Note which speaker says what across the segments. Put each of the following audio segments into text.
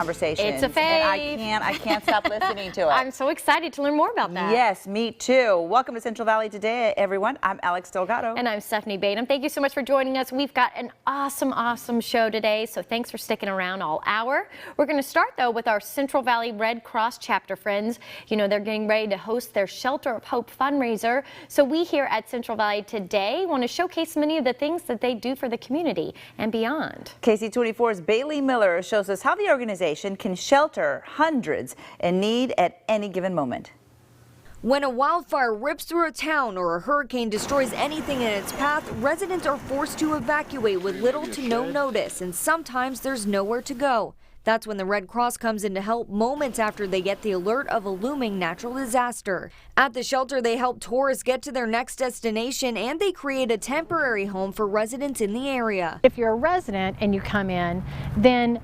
Speaker 1: Conversations.
Speaker 2: It's a fave.
Speaker 1: And I can't stop listening to it.
Speaker 2: I'm so excited to learn more about that.
Speaker 1: Yes, me too. Welcome to Central Valley Today, everyone. I'm Alex Delgado.
Speaker 2: And I'm Stephanie Bainham. Thank you so much for joining us. We've got an awesome show today, so thanks for sticking around all hour. We're going to start, though, with our Central Valley Red Cross chapter friends. You know, they're getting ready to host their Shelter of Hope fundraiser. So we here at Central Valley Today want to showcase many of the things that they do for the community and beyond.
Speaker 1: KC24's Bailey Miller shows us how the organization can shelter hundreds in need at any given moment.
Speaker 3: When a wildfire rips through a town or a hurricane destroys anything in its path, residents are forced to evacuate with little to no notice, and sometimes there's nowhere to go. That's when the Red Cross comes in to help moments after they get the alert of a looming natural disaster. At the shelter, they help tourists get to their next destination, and they create a temporary home for residents in the area.
Speaker 4: If you're a resident and you come in, then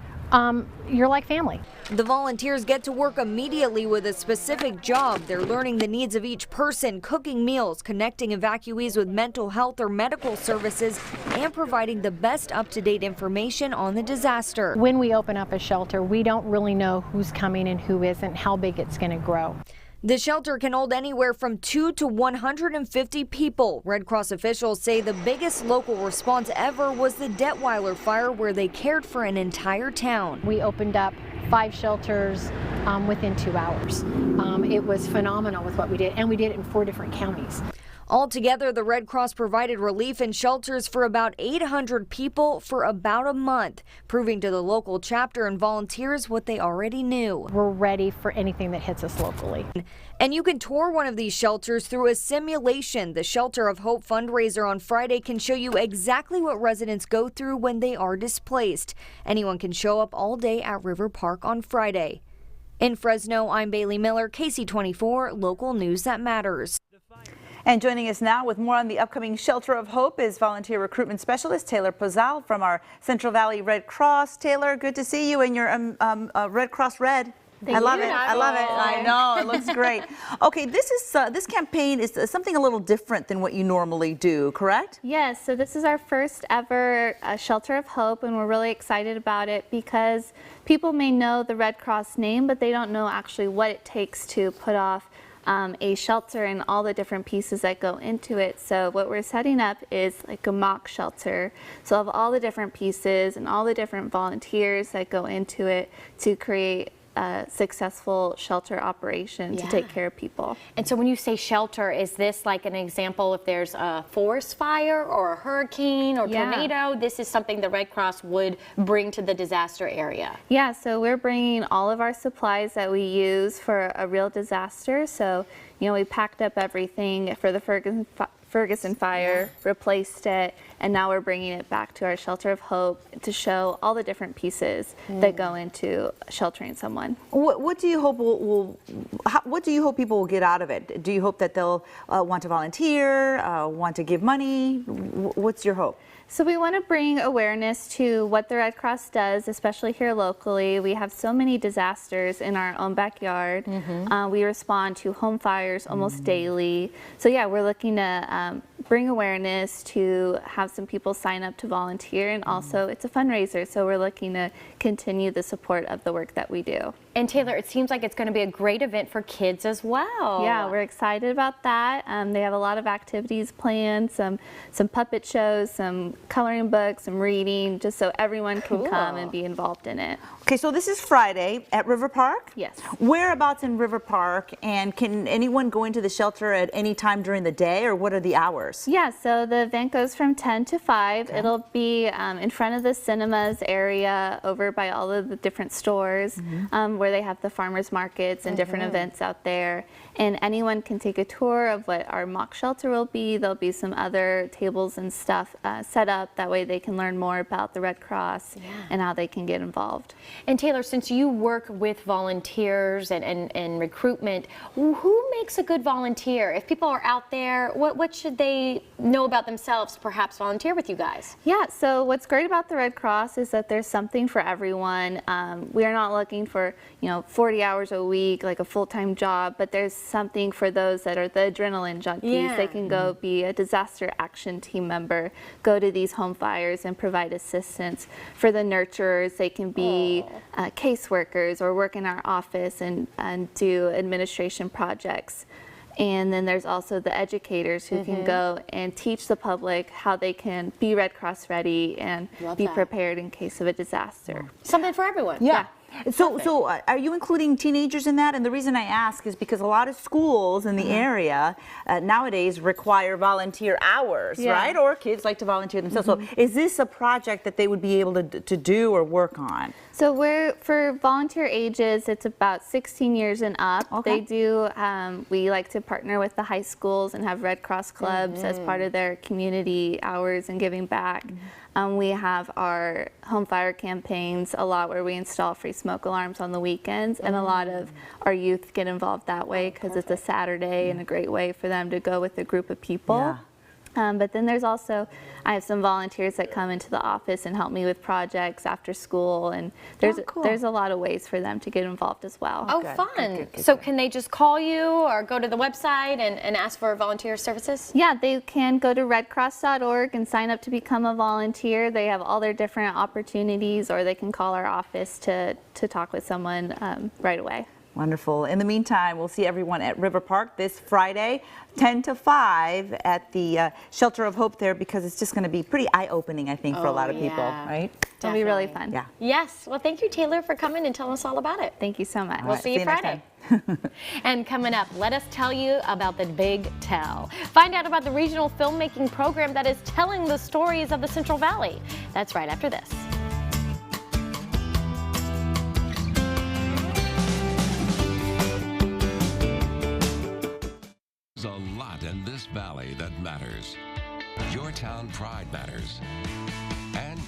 Speaker 4: you're like family.
Speaker 3: The volunteers get to work immediately with a specific job. They're learning the needs of each person, cooking meals, connecting evacuees with mental health or medical services, and providing the best up-to-date information on the disaster.
Speaker 4: When we open up a shelter, we don't really know who's coming and who isn't, how big it's going to grow.
Speaker 3: The shelter can hold anywhere from 2 to 150 people. Red Cross officials say the biggest local response ever was the Detweiler fire, where they cared for an entire town.
Speaker 4: We opened up 5 shelters within 2 hours. It was phenomenal with what we did, and we did it in 4 different counties.
Speaker 3: Altogether, the Red Cross provided relief in shelters for about 800 people for about a month, proving to the local chapter and volunteers what they already knew.
Speaker 4: We're ready for anything that hits us locally.
Speaker 3: And you can tour one of these shelters through a simulation. The Shelter of Hope fundraiser on Friday can show you exactly what residents go through when they are displaced. Anyone can show up all day at Riverpark on Friday. In Fresno, I'm Bailey Miller, KC24, local news that matters.
Speaker 1: And joining us now with more on the upcoming Shelter of Hope is volunteer recruitment specialist Taylor Pozal from our Central Valley Red Cross. Taylor, good to see you in your Red Cross red. I love it. I love it. I know. It looks great. Okay, this campaign is something a little different than what you normally do, correct?
Speaker 5: Yes. So this is our first ever Shelter of Hope, and we're really excited about it because people may know the Red Cross name, but they don't know actually what it takes to put off a shelter and all the different pieces that go into it. So what we're setting up is like a mock shelter. So of all the different pieces and all the different volunteers that go into it to create a successful shelter operation to take care of people.
Speaker 2: And so when you say shelter, is this like an example if there's a forest fire or a hurricane or tornado? This is something the Red Cross would bring to the disaster area.
Speaker 5: Yeah, so we're bringing all of our supplies that we use for a real disaster. So, you know, we packed up everything for the Ferguson fire, replaced it, and now we're bringing it back to our Shelter of Hope to show all the different pieces that go into sheltering someone.
Speaker 1: What do you hope what do you hope people will get out of it? Do you hope that they'll want to volunteer, want to give money? What's your hope?
Speaker 5: So we want to bring awareness to what the Red Cross does, especially here locally. We have so many disasters in our own backyard. We respond to home fires almost daily. So yeah, we're looking to bring awareness, to have some people sign up to volunteer, and also it's a fundraiser, so we're looking to continue the support of the work that we do.
Speaker 2: And Taylor, it seems like it's going to be a great event for kids as well.
Speaker 5: Yeah, we're excited about that. They have a lot of activities planned, some puppet shows, some coloring books, some reading, just so everyone can come and be involved in it.
Speaker 1: Okay, so this is Friday at Riverpark?
Speaker 5: Yes.
Speaker 1: Whereabouts in Riverpark, and can anyone go into the shelter at any time during the day, or what are the hours?
Speaker 5: Yeah, so the event goes from 10 to 5. Okay. It'll be in front of the cinemas area over by all of the different stores where they have the farmers markets and different events out there. And anyone can take a tour of what our mock shelter will be. There'll be some other tables and stuff set up. That way they can learn more about the Red Cross and how they can get involved.
Speaker 2: And Taylor, since you work with volunteers and recruitment, who makes a good volunteer? If people are out there, what should they know about themselves, perhaps volunteer with you guys?
Speaker 5: Yeah, so what's great about the Red Cross is that there's something for everyone. We are not looking for, 40 hours a week, like a full-time job, but there's something for those that are the adrenaline junkies.
Speaker 2: Yeah.
Speaker 5: They can go be a disaster action team member, go to these home fires and provide assistance. For the nurturers, they can be caseworkers or work in our office and do administration projects. And then there's also the educators who can go and teach the public how they can be Red Cross ready and
Speaker 2: Love
Speaker 5: be
Speaker 2: that.
Speaker 5: prepared in case of a disaster.
Speaker 2: Something for everyone.
Speaker 1: Yeah. So are you including teenagers in that? And the reason I ask is because a lot of schools in the area nowadays require volunteer hours,
Speaker 5: Yeah.
Speaker 1: right? Or kids like to volunteer themselves. So is this a project that they would be able to do or work on?
Speaker 5: So for volunteer ages, it's about 16 years and up.
Speaker 1: Okay.
Speaker 5: They do, we like to partner with the high schools and have Red Cross clubs as part of their community hours and giving back. We have our home fire campaigns a lot where we install free smoke alarms on the weekends, and a lot of our youth get involved that way because it's a Saturday and a great way for them to go with a group of people.
Speaker 1: Yeah.
Speaker 5: But then there's also, I have some volunteers that come into the office and help me with projects after school, and there's a lot of ways for them to get involved as well.
Speaker 2: Oh,
Speaker 1: Good,
Speaker 2: fun.
Speaker 1: good.
Speaker 2: So can they just call you or go to the website and ask for volunteer services?
Speaker 5: Yeah, they can go to redcross.org and sign up to become a volunteer. They have all their different opportunities, or they can call our office to talk with someone right away.
Speaker 1: Wonderful. In the meantime, we'll see everyone at Riverpark this Friday, 10 to 5 at the Shelter of Hope there, because it's just going to be pretty eye-opening, I think, for a lot of people,
Speaker 2: yeah.
Speaker 1: right?
Speaker 5: It'll be really
Speaker 2: Definitely.
Speaker 5: fun.
Speaker 1: Yeah.
Speaker 2: Yes. Well, thank you, Taylor, for coming and telling us all about it.
Speaker 5: Thank you so much.
Speaker 2: We'll see you
Speaker 1: next
Speaker 2: Friday.
Speaker 1: time.
Speaker 2: And coming up, let us tell you about the Big Tell. Find out about the regional filmmaking program that is telling the stories of the Central Valley. That's right after this.
Speaker 6: There's a lot in this valley that matters. Your town pride matters. And